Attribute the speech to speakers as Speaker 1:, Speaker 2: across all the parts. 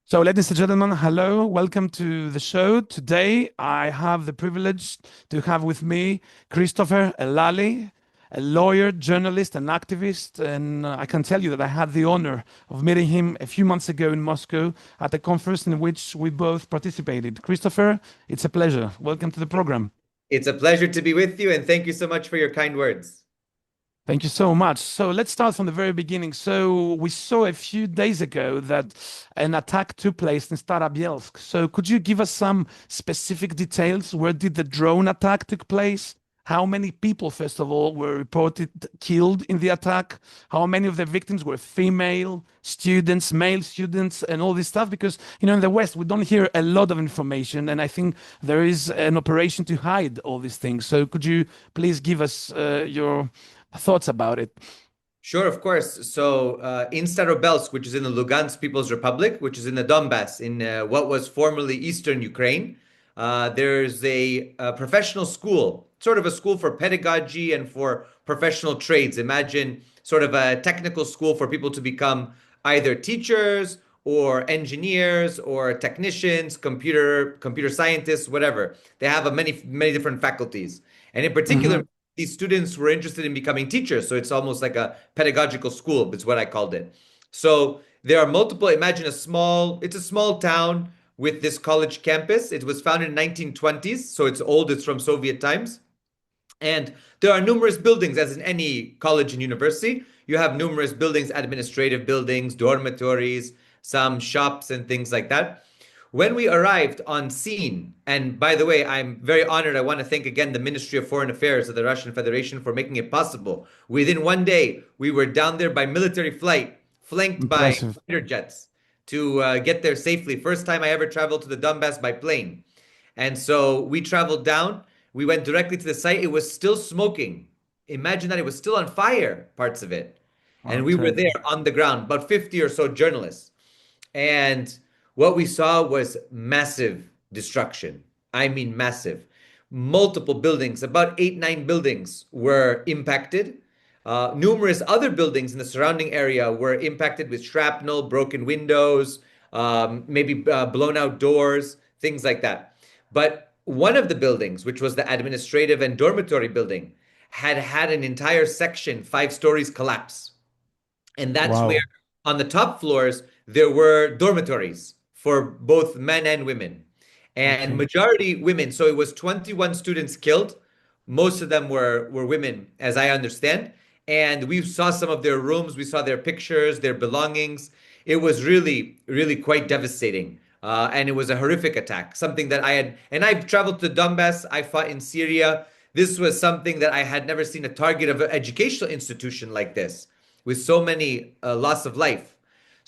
Speaker 1: So, ladies and gentlemen, hello, welcome to the show. Today, I have the privilege to have with me Ch.Helali, a lawyer, journalist, and activist. And I can tell you that I had the honor of meeting him a few months ago in Moscow at a conference in which we both participated. Christopher, it's a pleasure. Welcome to the program.
Speaker 2: It's a pleasure to be with you, and thank you so much for your kind words.
Speaker 1: Thank you so much. So let's start from the very beginning. So we saw a few days ago that an attack took place in Starobilsk. So could you give us some specific details? Where did the drone attack take place? How many people, first of all, were reported killed in the attack? How many of the victims were female students, male students, and all this stuff? Because, in the West, we don't hear a lot of information. And I think there is an operation to hide all these things. So could you please give us your thoughts about it?
Speaker 2: Sure, of course. So, in Starobilsk, which is in the Lugansk People's Republic, which is in the Donbass, in what was formerly Eastern Ukraine, there's a professional school, sort of a school for pedagogy and for professional trades. Imagine sort of a technical school for people to become either teachers or engineers or technicians, computer scientists, whatever. They have a many different faculties, and in particular,
Speaker 1: Mhm.
Speaker 2: these students were interested in becoming teachers. So it's almost like a pedagogical school, it's what I called it. So there are multiple, imagine it's a small town with this college campus. It was founded in 1920s, so it's old, it's from Soviet times. And there are numerous buildings, as in any college and university. You have numerous buildings, administrative buildings, dormitories, some shops, and things like that. When we arrived on scene, and by the way, I'm very honored. I want to thank again the Ministry of Foreign Affairs of the Russian Federation for making it possible. Within one day, we were down there by military flight, flanked by
Speaker 1: Impressive.
Speaker 2: fighter jets to get there safely. First time I ever traveled to the Donbass by plane. And so we traveled down. We went directly to the site. It was still smoking. Imagine that it was still on fire, parts of it. And we were
Speaker 1: Okay.
Speaker 2: there on the ground, about 50 or so journalists. And what we saw was massive destruction. I mean, massive. Multiple buildings, about eight, nine buildings were impacted. Numerous other buildings in the surrounding area were impacted with shrapnel, broken windows, maybe blown out doors, things like that. But one of the buildings, which was the administrative and dormitory building, had had an entire section, 5 stories, collapse. And that's where,
Speaker 1: Wow.
Speaker 2: on the top floors, there were dormitories for both men and women, and
Speaker 1: Okay.
Speaker 2: majority women. So it was 21 students killed. Most of them were women, as I understand. And we saw some of their rooms, we saw their pictures, their belongings. It was really, really quite devastating. And it was a horrific attack, something that and I've traveled to Donbass, I fought in Syria. This was something that I had never seen, a target of an educational institution like this with so many loss of life.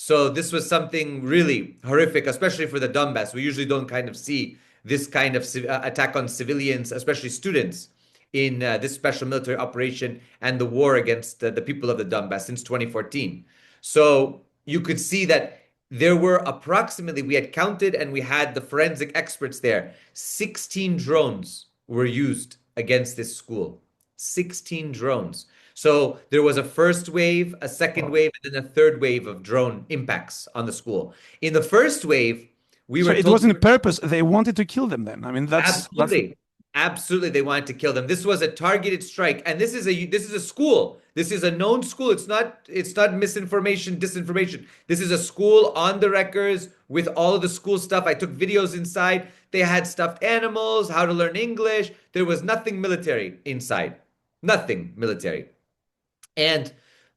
Speaker 2: So this was something really horrific, especially for the Donbass. We usually don't kind of see this kind of attack on civilians, especially students, in this special military operation and the war against the people of the Donbass since 2014. So you could see that there were approximately, we had counted and we had the forensic experts there, 16 drones were used against this school. 16 drones. So there was a first wave, a second
Speaker 1: Oh.
Speaker 2: wave, and then a third wave of drone impacts on the school. In the first wave, we
Speaker 1: So
Speaker 2: were
Speaker 1: it
Speaker 2: told
Speaker 1: wasn't a purpose. They wanted to kill them then. I mean, that's
Speaker 2: absolutely, absolutely they wanted to kill them. This was a targeted strike, and this is a school. This is a known school. It's not misinformation, disinformation. This is a school on the records with all of the school stuff. I took videos inside. They had stuffed animals, how to learn English. There was nothing military inside. Nothing military. And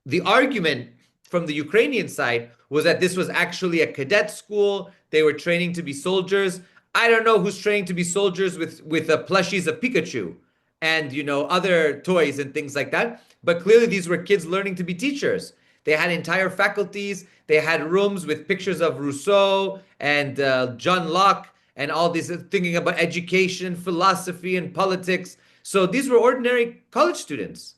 Speaker 2: the argument from the Ukrainian side was that this was actually a cadet school. They were training to be soldiers. I don't know who's training to be soldiers with plushies of Pikachu and other toys and things like that. But clearly these were kids learning to be teachers. They had entire faculties. They had rooms with pictures of Rousseau and John Locke and all this thinking about education, philosophy, and politics. So these were ordinary college students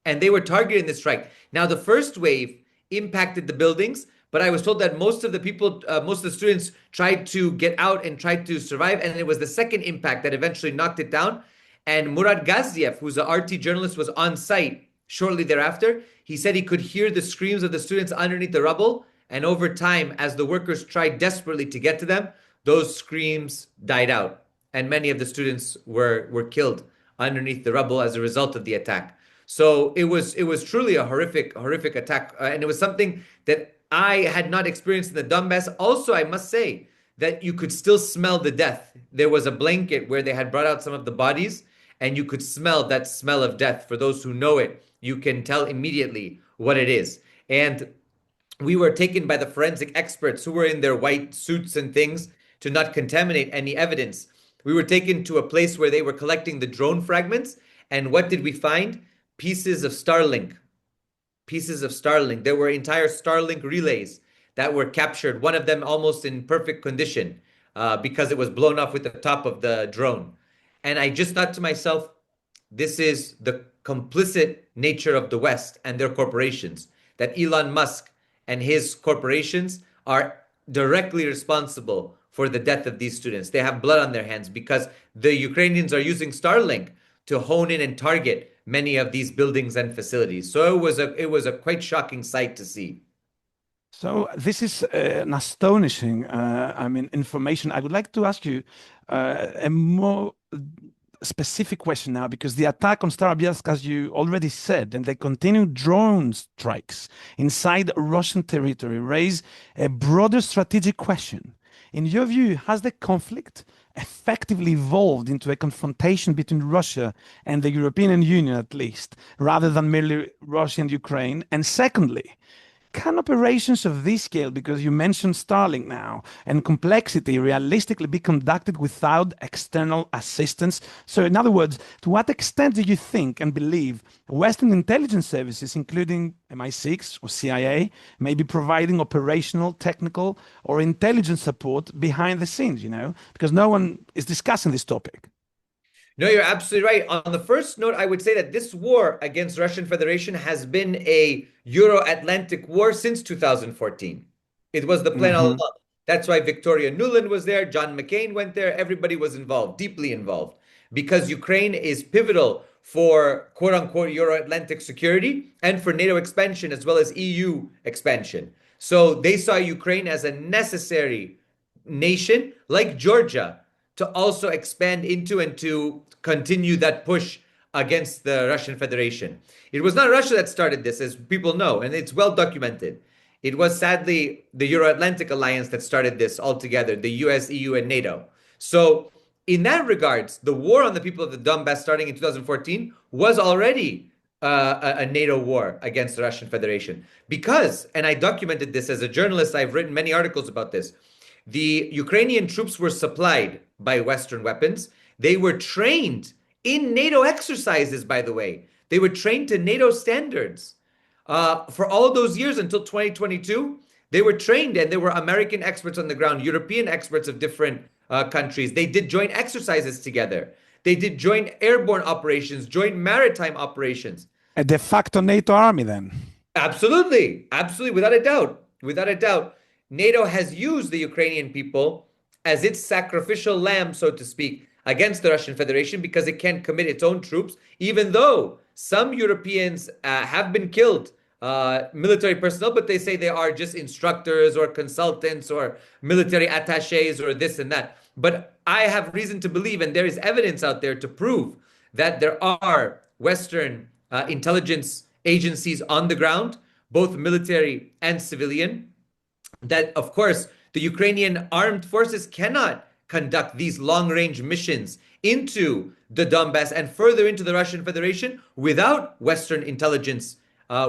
Speaker 2: and they were targeting the strike. Now, the first wave impacted the buildings, but I was told that most of the people, most of the students tried to get out and tried to survive. And it was the second impact that eventually knocked it down. And Murad Gaziev, who's an RT journalist, was on site shortly thereafter. He said he could hear the screams of the students underneath the rubble. And over time, as the workers tried desperately to get to them, those screams died out. And many of the students were killed underneath the rubble as a result of the attack. So it was truly a horrific attack, and it was something that I had not experienced in the Donbass. Also, I must say that you could still smell the death. There was a blanket where they had brought out some of the bodies, and you could smell that smell of death. For those who know it, you can tell immediately what it is. And we were taken by the forensic experts who were in their white suits and things to not contaminate any evidence. We were taken to a place where they were collecting the drone fragments. And what did we find? Pieces of Starlink. Pieces of Starlink. There were entire Starlink relays that were captured, one of them almost in perfect condition because it was blown off with the top of the drone. And I just thought to myself, this is the complicit nature of the West and their corporations, that Elon Musk and his corporations are directly responsible for the death of these students. They have blood on their hands because the Ukrainians are using Starlink to hone in and target many of these buildings and facilities. So it was a quite shocking sight to see.
Speaker 1: So this is an astonishing, information. I would like to ask you a more specific question now, because the attack on Starobilsk, as you already said, and the continued drone strikes inside Russian territory raise a broader strategic question. In your view, has the conflict effectively evolved into a confrontation between Russia and the European Union, at least, rather than merely Russia and Ukraine? And secondly, can operations of this scale, because you mentioned Starlink now, and complexity realistically be conducted without external assistance? So, in other words, to what extent do you think and believe Western intelligence services, including MI6 or CIA, may be providing operational, technical, or intelligence support behind the scenes, because no one is discussing this topic?
Speaker 2: No, you're absolutely right. On the first note, I would say that this war against Russian Federation has been a Euro-Atlantic war since 2014. It was the plan all
Speaker 1: Hmm.
Speaker 2: along. That's why Victoria Nuland was there, John McCain went there, everybody was involved, deeply involved, because Ukraine is pivotal for quote unquote Euro-Atlantic security and for NATO expansion as well as EU expansion. So they saw Ukraine as a necessary nation like Georgia to also expand into and to continue that push against the Russian Federation. It was not Russia that started this, as people know, and it's well documented. It was sadly the Euro-Atlantic Alliance that started this altogether, the US, EU, and NATO. So in that regards, the war on the people of the Donbass starting in 2014 was already a NATO war against the Russian Federation. Because, and I documented this as a journalist, I've written many articles about this, the Ukrainian troops were supplied by Western weapons. They were trained in NATO exercises, by the way. They were trained to NATO standards. For all those years until 2022, they were trained, and there were American experts on the ground, European experts of different countries. They did joint exercises together. They did joint airborne operations, joint maritime operations.
Speaker 1: A de facto NATO army, then.
Speaker 2: Absolutely. Absolutely. Without a doubt. Without a doubt. NATO has used the Ukrainian people as its sacrificial lamb, so to speak, against the Russian Federation because it can't commit its own troops, even though some Europeans have been killed, military personnel, but they say they are just instructors or consultants or military attaches or this and that. But I have reason to believe, and there is evidence out there to prove that there are Western intelligence agencies on the ground, both military and civilian, that, of course, the Ukrainian armed forces cannot conduct these long-range missions into the Donbass and further into the Russian Federation without Western intelligence,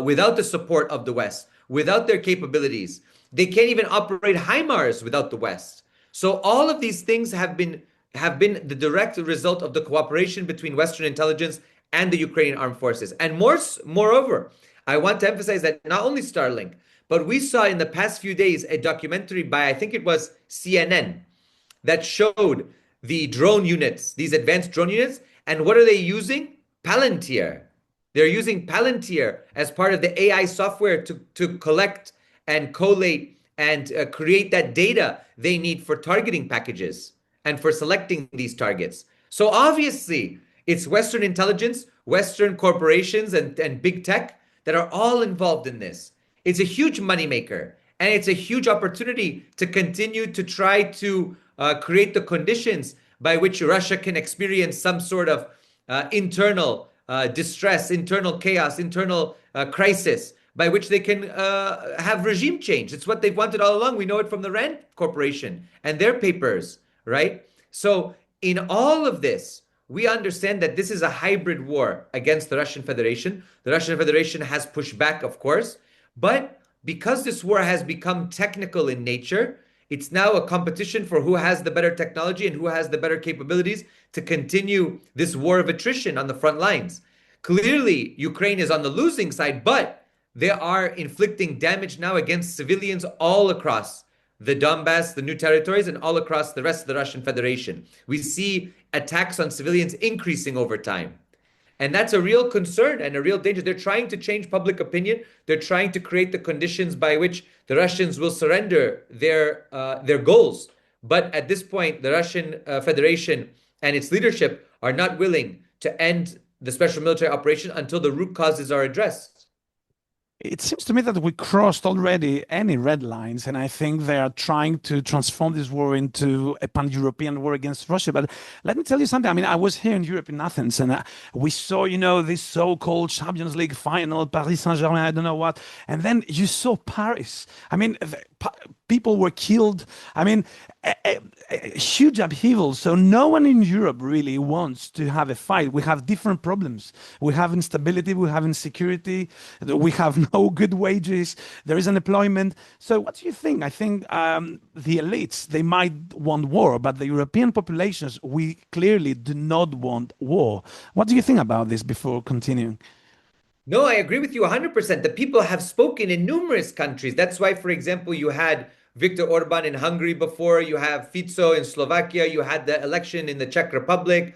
Speaker 2: without the support of the West, without their capabilities. They can't even operate HIMARS without the West. So all of these things have been the direct result of the cooperation between Western intelligence and the Ukrainian armed forces. And moreover, I want to emphasize that not only Starlink, but we saw in the past few days a documentary by, I think it was CNN, that showed the drone units, these advanced drone units. And what are they using? Palantir. They're using Palantir as part of the AI software to collect and collate and create that data they need for targeting packages and for selecting these targets. So obviously, it's Western intelligence, Western corporations, and big tech that are all involved in this. It's a huge moneymaker. And it's a huge opportunity to continue to try to create the conditions by which Russia can experience some sort of internal distress, internal chaos, internal crisis, by which they can have regime change. It's what they've wanted all along. We know it from the Rand Corporation and their papers, right? So, in all of this, we understand that this is a hybrid war against the Russian Federation. The Russian Federation has pushed back, of course, but because this war has become technical in nature, it's now a competition for who has the better technology and who has the better capabilities to continue this war of attrition on the front lines. Clearly, Ukraine is on the losing side, but they are inflicting damage now against civilians all across the Donbass, the new territories, and all across the rest of the Russian Federation. We see attacks on civilians increasing over time. And that's a real concern and a real danger. They're trying to change public opinion. They're trying to create the conditions by which the Russians will surrender their goals. But at this point, the Russian Federation and its leadership are not willing to end the special military operation until the root causes are addressed.
Speaker 1: It seems to me that we crossed already any red lines, and I think they are trying to transform this war into a pan-European war against Russia. But let me tell you something. I mean, I was here in Europe in Athens, and we saw, this so-called Champions League final, Paris Saint-Germain, I don't know what, and then you saw Paris. I mean, people were killed. I mean, a huge upheaval. So no one in Europe really wants to have a fight. We have different problems. We have instability. We have insecurity. We have no good wages. There is unemployment. So what do you think? I think the elites, they might want war, but the European populations, we clearly do not want war. What do you think about this before continuing?
Speaker 2: No, I agree with you 100%. The people have spoken in numerous countries. That's why, for example, you had Viktor Orban in Hungary before, you have Fico in Slovakia, you had the election in the Czech Republic.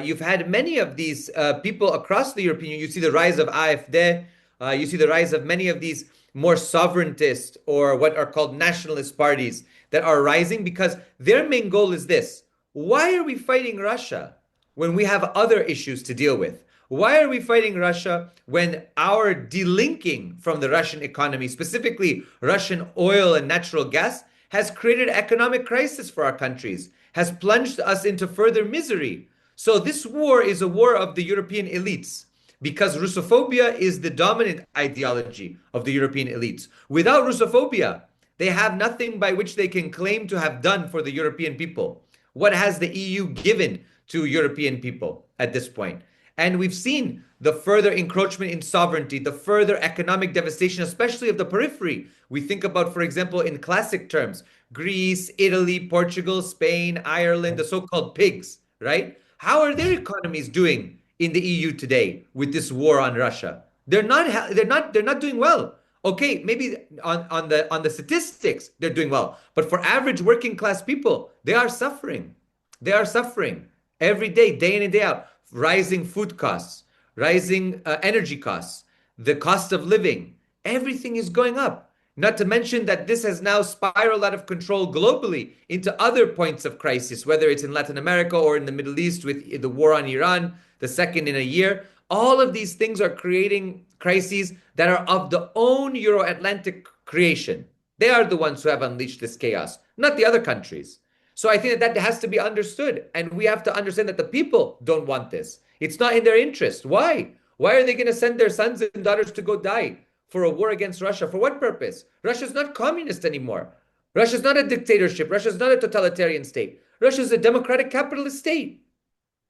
Speaker 2: You've had many of these people across the European Union. You see the rise of AfD. You see the rise of many of these more sovereigntist or what are called nationalist parties that are rising because their main goal is this. Why are we fighting Russia when we have other issues to deal with? Why are we fighting Russia when our delinking from the Russian economy, specifically Russian oil and natural gas, has created economic crisis for our countries, has plunged us into further misery? So this war is a war of the European elites because Russophobia is the dominant ideology of the European elites. Without Russophobia, they have nothing by which they can claim to have done for the European people. What has the EU given to European people at this point? And we've seen the further encroachment in sovereignty, the further economic devastation, especially of the periphery. We think about, for example, in classic terms, Greece, Italy, Portugal, Spain, Ireland, the so-called pigs, right? How are their economies doing in the EU today with this war on Russia? They're not doing well. Okay, maybe on the statistics, they're doing well. But for average working class people, they are suffering. They are suffering every day, day in and day out. Rising food costs, rising energy costs, the cost of living, everything is going up. Not to mention that this has now spiraled out of control globally into other points of crisis, whether it's in Latin America or in the Middle East with the war on Iran, the second in a year. All of these things are creating crises that are of the own Euro-Atlantic creation. They are the ones who have unleashed this chaos, not the other countries. So I think that has to be understood. And we have to understand that the people don't want this. It's not in their interest. Why? Why are they going to send their sons and daughters to go die for a war against Russia? For what purpose? Russia's not communist anymore. Russia's not a dictatorship. Russia's not a totalitarian state. Russia's a democratic capitalist state.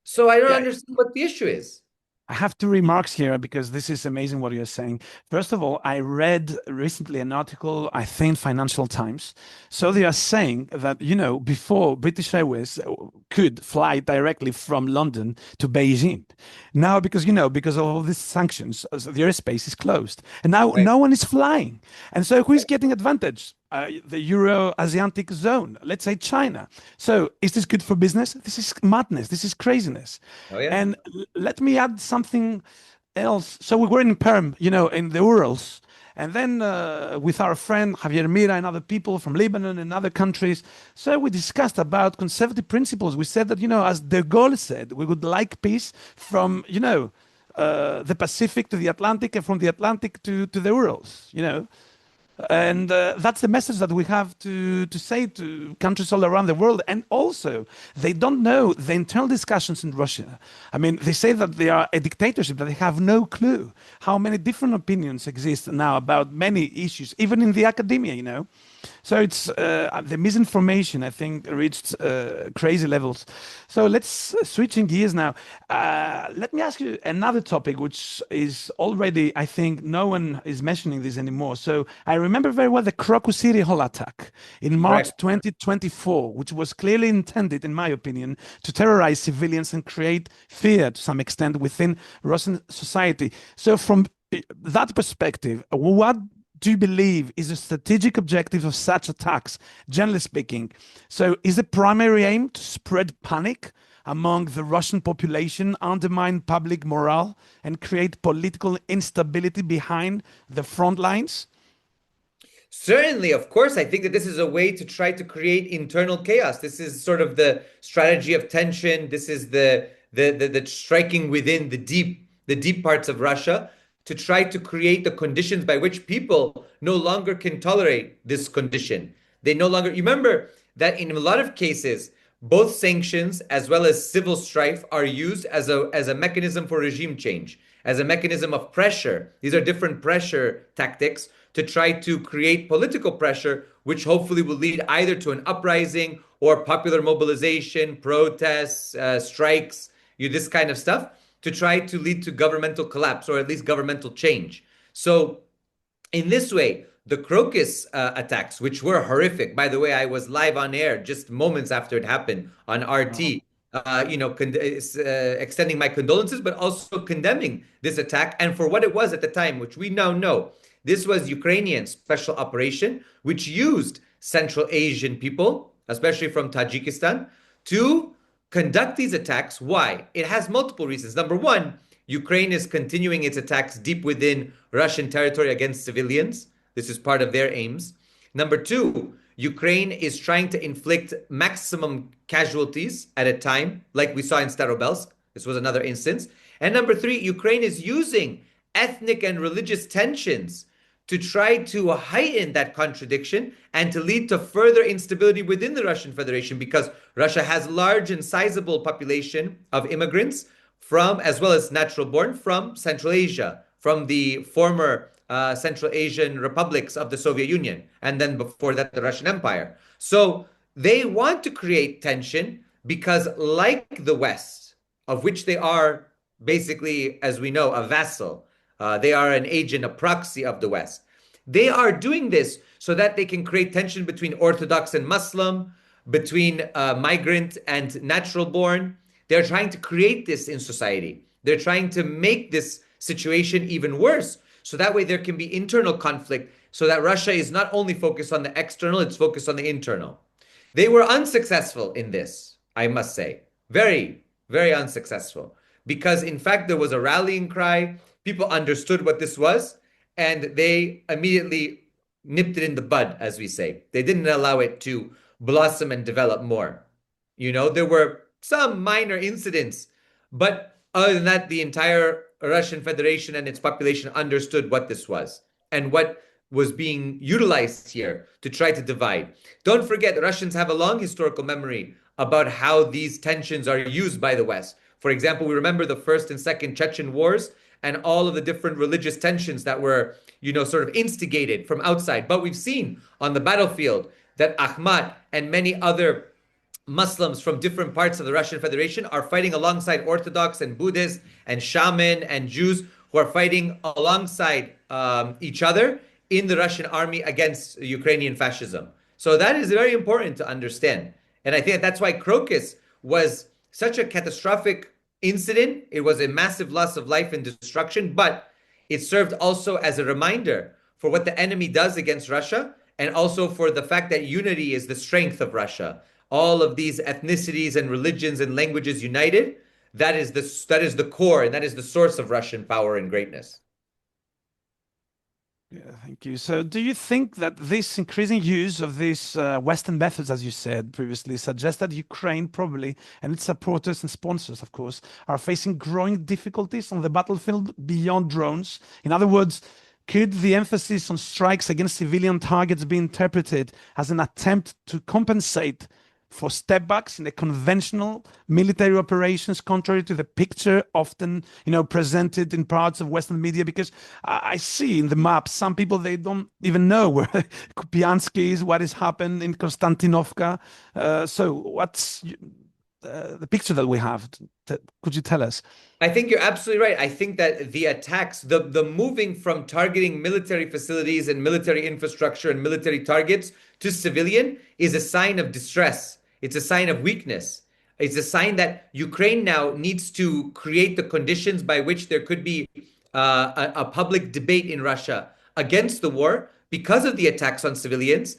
Speaker 2: So I don't understand what the issue is.
Speaker 1: I have two remarks here because this is amazing what you're saying. First of all, I read recently an article, I think Financial Times. So they are saying that, before British Airways could fly directly from London to Beijing. Now, because of all these sanctions, the airspace is closed. And now no one is flying. And so who is getting advantage? The Euro-Asiatic zone, let's say China. So is this good for business? This is madness. This is craziness.
Speaker 2: Oh, yeah.
Speaker 1: And let me add something else. So we were in Perm, in the Urals. And then with our friend Javier Mira and other people from Lebanon and other countries, so we discussed about conservative principles. We said that, as de Gaulle said, we would like peace from, the Pacific to the Atlantic and from the Atlantic to the Urals, And that's the message that we have to say to countries all around the world. And also, they don't know the internal discussions in Russia. I mean, they say that they are a dictatorship, but they have no clue how many different opinions exist now about many issues, even in the academia, you know. So it's the misinformation, I think, reached crazy levels. So let's switching gears now. Let me ask you another topic, which is already, I think, no one is mentioning this anymore. So I remember very well the Crocus City Hall attack in March
Speaker 2: Correct.
Speaker 1: 2024, which was clearly intended, in my opinion, to terrorize civilians and create fear to some extent within Russian society. So from that perspective, what do you believe is the strategic objective of such attacks, generally speaking? So is the primary aim to spread panic among the Russian population, undermine public morale, and create political instability behind the front lines?
Speaker 2: Certainly, of course, I think that this is a way to try to create internal chaos. This is sort of the strategy of tension. This is the striking within the deep parts of Russia to try to create the conditions by which people no longer can tolerate this condition. They no longer, you remember that in a lot of cases, both sanctions as well as civil strife are used as a mechanism for regime change, as a mechanism of pressure. These are different pressure tactics to try to create political pressure, which hopefully will lead either to an uprising or popular mobilization, protests, strikes, this kind of stuff, to try to lead to governmental collapse or at least governmental change. So in this way, the Crocus attacks, which were horrific. By the way, I was live on air just moments after it happened on RT, extending my condolences, but also condemning this attack and for what it was at the time, which we now know. This was Ukrainian special operation, which used Central Asian people, especially from Tajikistan, to conduct these attacks. Why? It has multiple reasons. Number one, Ukraine is continuing its attacks deep within Russian territory against civilians. This is part of their aims. Number two, Ukraine is trying to inflict maximum casualties at a time, like we saw in Starobilsk. This was another instance. And number three, Ukraine is using ethnic and religious tensions to try to heighten that contradiction and to lead to further instability within the Russian Federation, because Russia has large and sizable population of immigrants from, as well as natural born, from Central Asia, from the former Central Asian republics of the Soviet Union, and then before that, the Russian Empire. So they want to create tension because, like the West, of which they are basically, as we know, a vassal, they are an agent, a proxy of the West. They are doing this so that they can create tension between Orthodox and Muslim, between migrant and natural born. They're trying to create this in society. They're trying to make this situation even worse. So that way there can be internal conflict, so that Russia is not only focused on the external, it's focused on the internal. They were unsuccessful in this, I must say. Very, very unsuccessful. Because in fact, there was a rallying cry. People understood what this was, and they immediately nipped it in the bud, as we say. They didn't allow it to blossom and develop more. There were some minor incidents, but other than that, the entire Russian Federation and its population understood what this was and what was being utilized here to try to divide. Don't forget, Russians have a long historical memory about how these tensions are used by the West. For example, we remember the First and Second Chechen Wars and all of the different religious tensions that were, sort of instigated from outside. But we've seen on the battlefield that Ahmad and many other Muslims from different parts of the Russian Federation are fighting alongside Orthodox and Buddhists and shaman and Jews who are fighting alongside each other in the Russian army against Ukrainian fascism. So that is very important to understand. And I think that's why Crocus was such a catastrophic incident. It was a massive loss of life and destruction, but it served also as a reminder for what the enemy does against Russia, and also for the fact that unity is the strength of Russia. All of these ethnicities and religions and languages united, that is the core, and that is the source of Russian power and greatness.
Speaker 1: Yeah, thank you. So do you think that this increasing use of these Western methods, as you said previously, suggests that Ukraine probably, and its supporters and sponsors, of course, are facing growing difficulties on the battlefield beyond drones? In other words, Could the emphasis on strikes against civilian targets be interpreted as an attempt to compensate for stepbacks in the conventional military operations, contrary to the picture often, presented in parts of Western media? Because I see in the map some people, they don't even know where Kupiansk is, what has happened in Konstantinovka. So what's the picture that we have? Could you tell us?
Speaker 2: I think you're absolutely right. I think that the attacks, the moving from targeting military facilities and military infrastructure and military targets to civilian is a sign of distress. It's a sign of weakness. It's a sign that Ukraine now needs to create the conditions by which there could be a public debate in Russia against the war because of the attacks on civilians.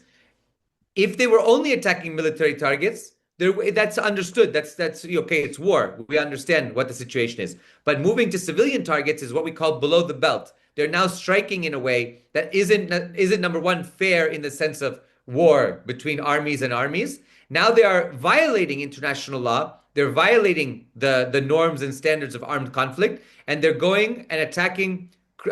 Speaker 2: If they were only attacking military targets, that's understood. That's okay. It's war. We understand what the situation is. But moving to civilian targets is what we call below the belt. They're now striking in a way that isn't number one fair in the sense of war between armies and armies. Now they are violating international law. They're violating the norms and standards of armed conflict, and they're going and attacking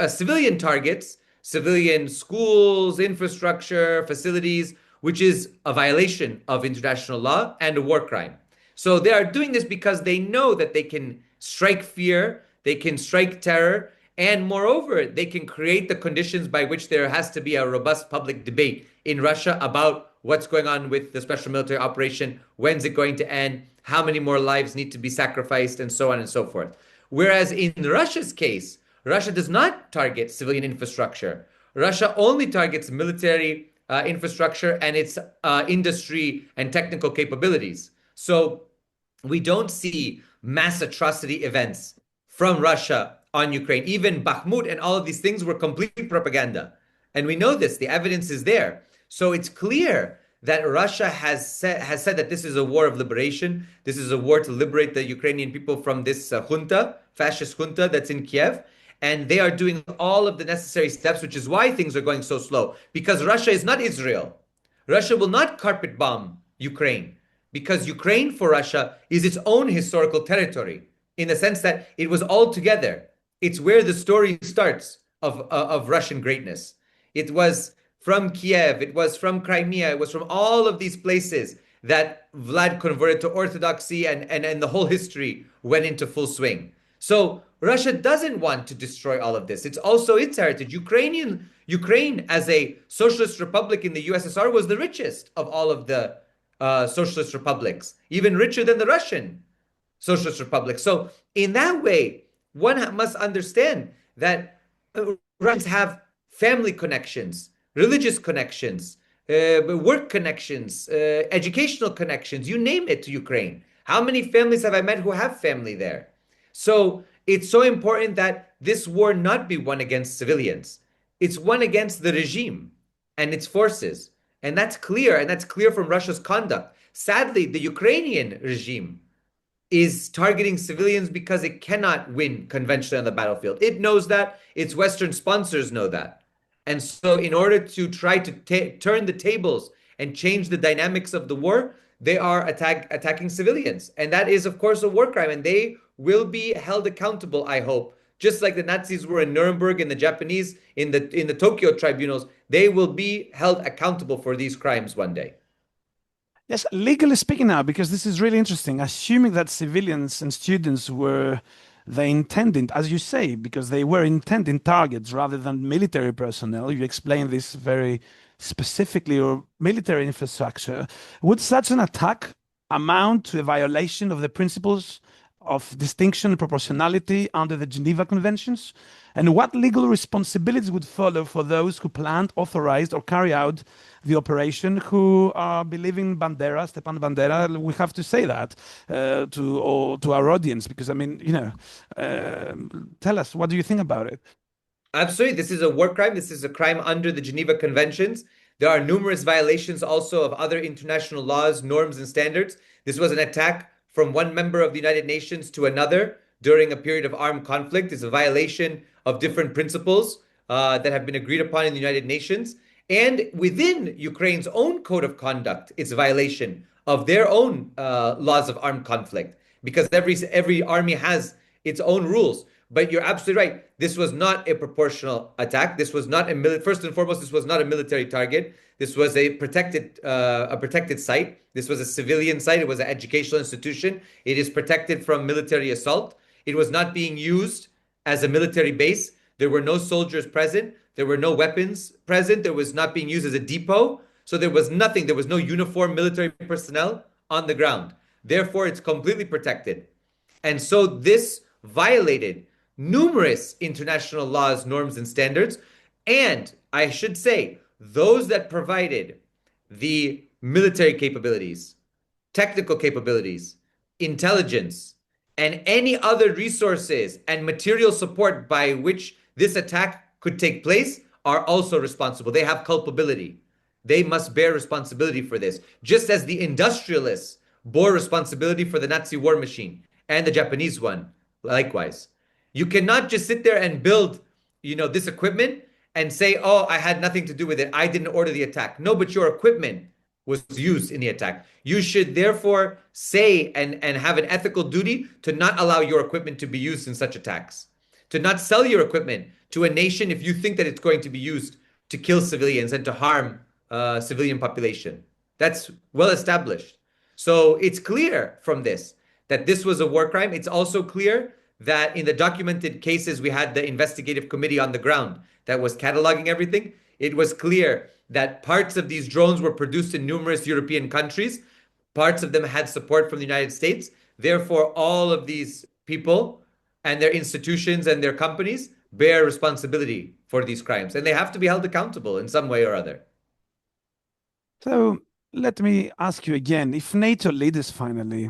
Speaker 2: civilian targets, civilian schools, infrastructure, facilities, which is a violation of international law and a war crime. So they are doing this because they know that they can strike fear, they can strike terror, and moreover, they can create the conditions by which there has to be a robust public debate in Russia about what's going on with the special military operation, when's it going to end, how many more lives need to be sacrificed, and so on and so forth. Whereas in Russia's case, Russia does not target civilian infrastructure. Russia only targets military infrastructure and its industry and technical capabilities. So we don't see mass atrocity events from Russia on Ukraine. Even Bakhmut and all of these things were complete propaganda. And we know this, the evidence is there. So it's clear that Russia has said that this is a war of liberation. This is a war to liberate the Ukrainian people from this junta, fascist junta that's in Kyiv. And they are doing all of the necessary steps, which is why things are going so slow. Because Russia is not Israel. Russia will not carpet bomb Ukraine. Because Ukraine for Russia is its own historical territory, in the sense that it was all together. It's where the story starts of Russian greatness. It was from Kiev, it was from Crimea, it was from all of these places that Vlad converted to Orthodoxy, and the whole history went into full swing. So Russia doesn't want to destroy all of this. It's also its heritage. Ukraine, as a socialist republic in the USSR, was the richest of all of the socialist republics, even richer than the Russian socialist republic. So in that way, one must understand that Russians have family connections, religious connections, work connections, educational connections, you name it, to Ukraine. How many families have I met who have family there? So it's so important that this war not be won against civilians. It's won against the regime and its forces. And that's clear. And that's clear from Russia's conduct. Sadly, the Ukrainian regime is targeting civilians because it cannot win conventionally on the battlefield. It knows that. Its Western sponsors know that. And so in order to try to turn the tables and change the dynamics of the war, they are attacking civilians. And that is, of course, a war crime. And they will be held accountable, I hope. Just like the Nazis were in Nuremberg and the Japanese in the Tokyo tribunals, they will be held accountable for these crimes one day.
Speaker 1: Yes, legally speaking now, because this is really interesting, assuming that civilians and students were the intended, as you say, because they were intended targets rather than military personnel. You explain this very specifically, or military infrastructure. Would such an attack amount to a violation of the principles of distinction and proportionality under the Geneva Conventions? And what legal responsibilities would follow for those who planned, authorized, or carry out the operation, who are believing Bandera, Stepan Bandera? We have to say that to our audience, because I mean, tell us, what do you think about it?
Speaker 2: Absolutely. This is a war crime. This is a crime under the Geneva Conventions. There are numerous violations also of other international laws, norms, and standards. This was an attack from one member of the United Nations to another during a period of armed conflict. It's a violation of different principles that have been agreed upon in the United Nations. And within Ukraine's own code of conduct, it's a violation of their own laws of armed conflict, because every army has its own rules. But you're absolutely right. This was not a proportional attack. This was not first and foremost, this was not a military target. This was a protected site. This was a civilian site. It was an educational institution. It is protected from military assault. It was not being used as a military base. There were no soldiers present. There were no weapons present. There was not being used as a depot. So there was nothing. There was no uniformed military personnel on the ground. Therefore, it's completely protected. And so this violated numerous international laws, norms, and standards. And I should say, those that provided the military capabilities, technical capabilities, intelligence, and any other resources and material support by which this attack could take place are also responsible. They have culpability. They must bear responsibility for this, just as the industrialists bore responsibility for the Nazi war machine and the Japanese one, likewise. You cannot just sit there and build, this equipment and say, oh, I had nothing to do with it. I didn't order the attack. No, but your equipment was used in the attack. You should therefore say and have an ethical duty to not allow your equipment to be used in such attacks, to not sell your equipment to a nation if you think that it's going to be used to kill civilians and to harm civilian population. That's well established. So it's clear from this that this was a war crime. It's also clear that in the documented cases, we had the investigative committee on the ground that was cataloging everything. It was clear that parts of these drones were produced in numerous European countries. Parts of them had support from the United States. Therefore, all of these people and their institutions and their companies bear responsibility for these crimes, and they have to be held accountable in some way or other.
Speaker 1: So let me ask you again, if NATO leaders finally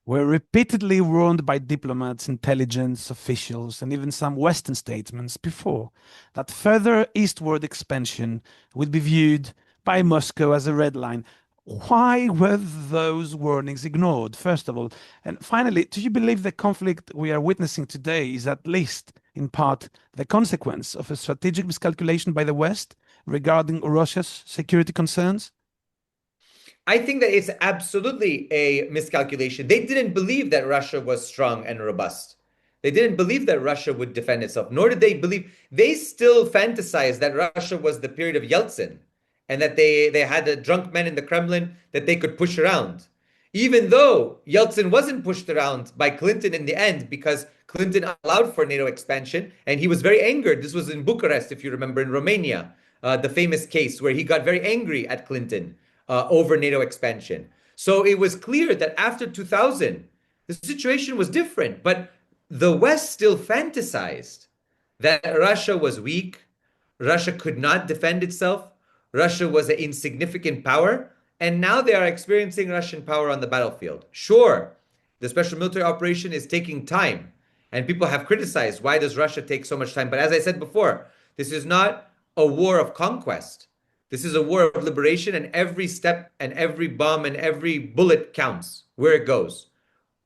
Speaker 1: were repeatedly warned by diplomats, intelligence officials, and even some Western statements before that further eastward expansion would be viewed by Moscow as a red line, why were those warnings ignored, first of all? And finally, do you believe the conflict we are witnessing today is at least in part the consequence of a strategic miscalculation by the West regarding Russia's security concerns?
Speaker 2: I think that it's absolutely a miscalculation. They didn't believe that Russia was strong and robust. They didn't believe that Russia would defend itself, nor did they believe. They still fantasized that Russia was the period of Yeltsin and that they had a drunk men in the Kremlin that they could push around. Even though Yeltsin wasn't pushed around by Clinton in the end, because Clinton allowed for NATO expansion and he was very angered. This was in Bucharest, if you remember, in Romania, the famous case where he got very angry at Clinton over NATO expansion. So it was clear that after 2000, the situation was different, but the West still fantasized that Russia was weak, Russia could not defend itself, Russia was an insignificant power, and now they are experiencing Russian power on the battlefield. Sure, the special military operation is taking time, and people have criticized, why does Russia take so much time? But as I said before, this is not a war of conquest. This is a war of liberation, and every step and every bomb and every bullet counts where it goes,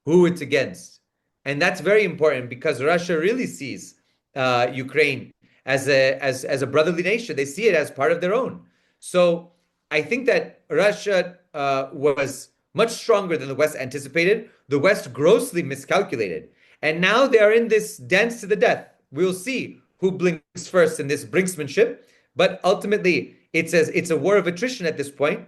Speaker 2: who it's against. And that's very important because Russia really sees Ukraine as a brotherly nation. They see it as part of their own. So I think that Russia was much stronger than the West anticipated. The West grossly miscalculated. And now they are in this dance to the death. We'll see who blinks first in this brinksmanship. But ultimately, it's a war of attrition at this point.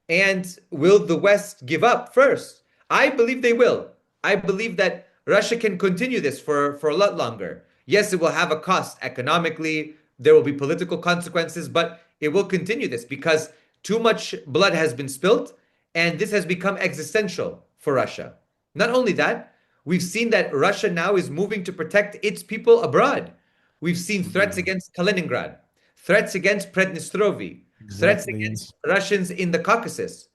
Speaker 2: And will the West give up first? I believe they will. I believe that Russia can continue this for a lot longer. Yes, it will have a cost economically. There will be political consequences, but it will continue this because too much blood has been spilled, and this has become existential for Russia. Not only that, we've seen that Russia now is moving to protect its people abroad. We've seen threats against Kaliningrad, threats against Prednistrovie, threats against Russians in the Caucasus.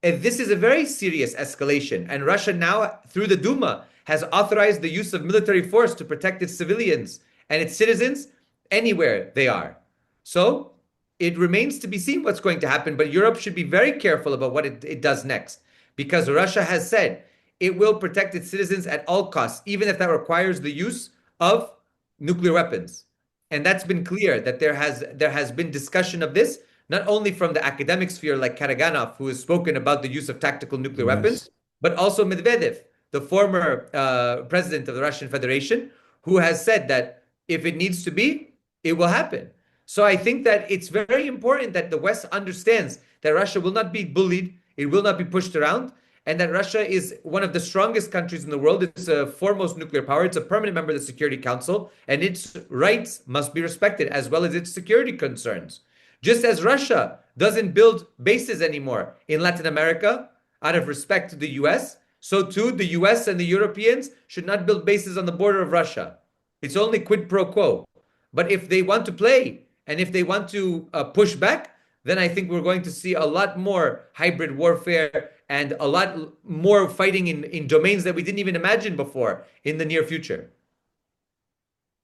Speaker 2: And this is a very serious escalation. And Russia now, through the Duma, has authorized the use of military force to protect its civilians and its citizens anywhere they are. So it remains to be seen what's going to happen, but Europe should be very careful about what it does next, because Russia has said it will protect its citizens at all costs, even if that requires the use of nuclear weapons. And that's been clear that there has been discussion of this, not only from the academic sphere like Karaganov, who has spoken about the use of tactical nuclear weapons, but also Medvedev, the former president of the Russian Federation, who has said that if it needs to be, it will happen. So I think that it's very important that the West understands that Russia will not be bullied, it will not be pushed around, and that Russia is one of the strongest countries in the world. It's a foremost nuclear power. It's a permanent member of the Security Council, and its rights must be respected as well as its security concerns. Just as Russia doesn't build bases anymore in Latin America out of respect to the US, so too the US and the Europeans should not build bases on the border of Russia. It's only quid pro quo. But if they want to play and if they want to push back, then I think we're going to see a lot more hybrid warfare and a lot more fighting in domains that we didn't even imagine before in the near future.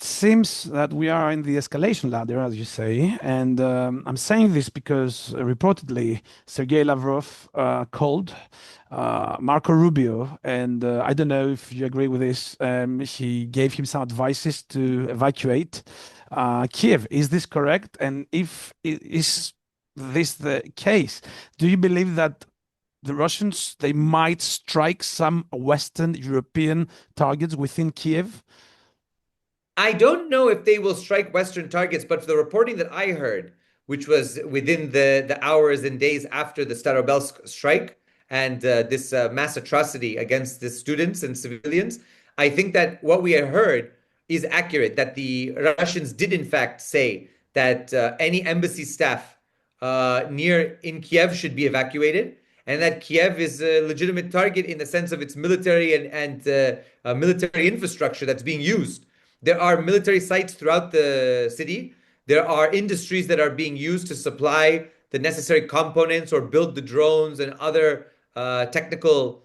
Speaker 1: Seems that we are in the escalation ladder, as you say, and I'm saying this because reportedly Sergei Lavrov called Marco Rubio, and I don't know if you agree with this. He gave him some advices to evacuate Kiev. Is this correct? And if is this the case, do you believe that the Russians they might strike some Western European targets within Kiev?
Speaker 2: I don't know if they will strike Western targets, but the reporting that I heard, which was within the hours and days after the Starobilsk strike and this mass atrocity against the students and civilians, I think that what we had heard is accurate, that the Russians did in fact say that any embassy staff near in Kiev should be evacuated, and that Kiev is a legitimate target in the sense of its military and military infrastructure that's being used. There are military sites throughout the city. There are industries that are being used to supply the necessary components or build the drones and other technical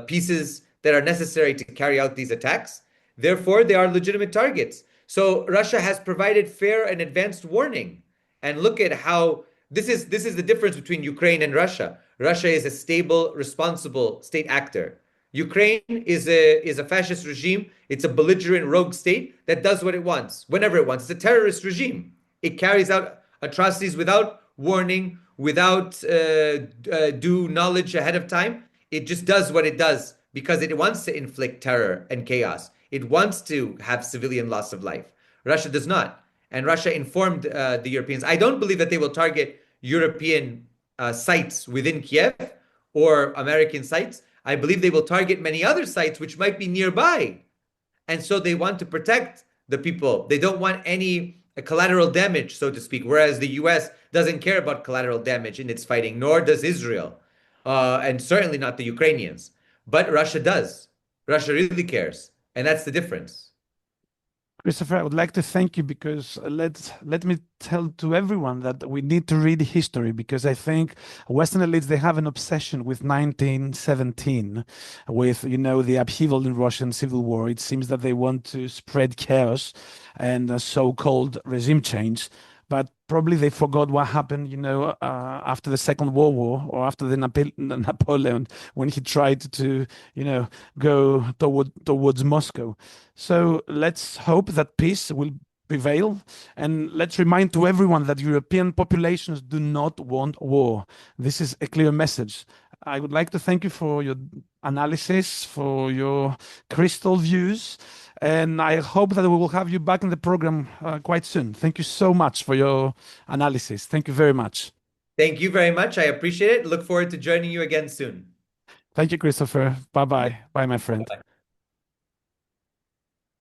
Speaker 2: pieces that are necessary to carry out these attacks. Therefore, they are legitimate targets. So Russia has provided fair and advanced warning. And look at how this is the difference between Ukraine and Russia. Russia is a stable, responsible state actor. Ukraine is a fascist regime. It's a belligerent rogue state that does what it wants, whenever it wants. It's a terrorist regime. It carries out atrocities without warning, without due knowledge ahead of time. It just does what it does because it wants to inflict terror and chaos. It wants to have civilian loss of life. Russia does not. And Russia informed the Europeans. I don't believe that they will target European sites within Kiev or American sites. I believe they will target many other sites which might be nearby. And so they want to protect the people. They don't want any collateral damage, so to speak, whereas the US doesn't care about collateral damage in its fighting, nor does Israel, and certainly not the Ukrainians. But Russia does. Russia really cares. And that's the difference.
Speaker 1: Christopher, I would like to thank you because let me tell to everyone that we need to read history because I think Western elites they have an obsession with 1917, with the upheaval in Russian civil war. It seems that they want to spread chaos and so-called regime change. But probably they forgot what happened, after the Second World War or after the Napoleon when he tried to, go towards Moscow. So let's hope that peace will prevail, and let's remind to everyone that European populations do not want war. This is a clear message. I would like to thank you for your analysis, for your crystal views, and I hope that we will have you back in the program quite soon. Thank you so much for your analysis. Thank you very much.
Speaker 2: Thank you very much. I appreciate it. Look forward to joining you again soon.
Speaker 1: Thank you, Christopher. Bye bye. Bye, my friend.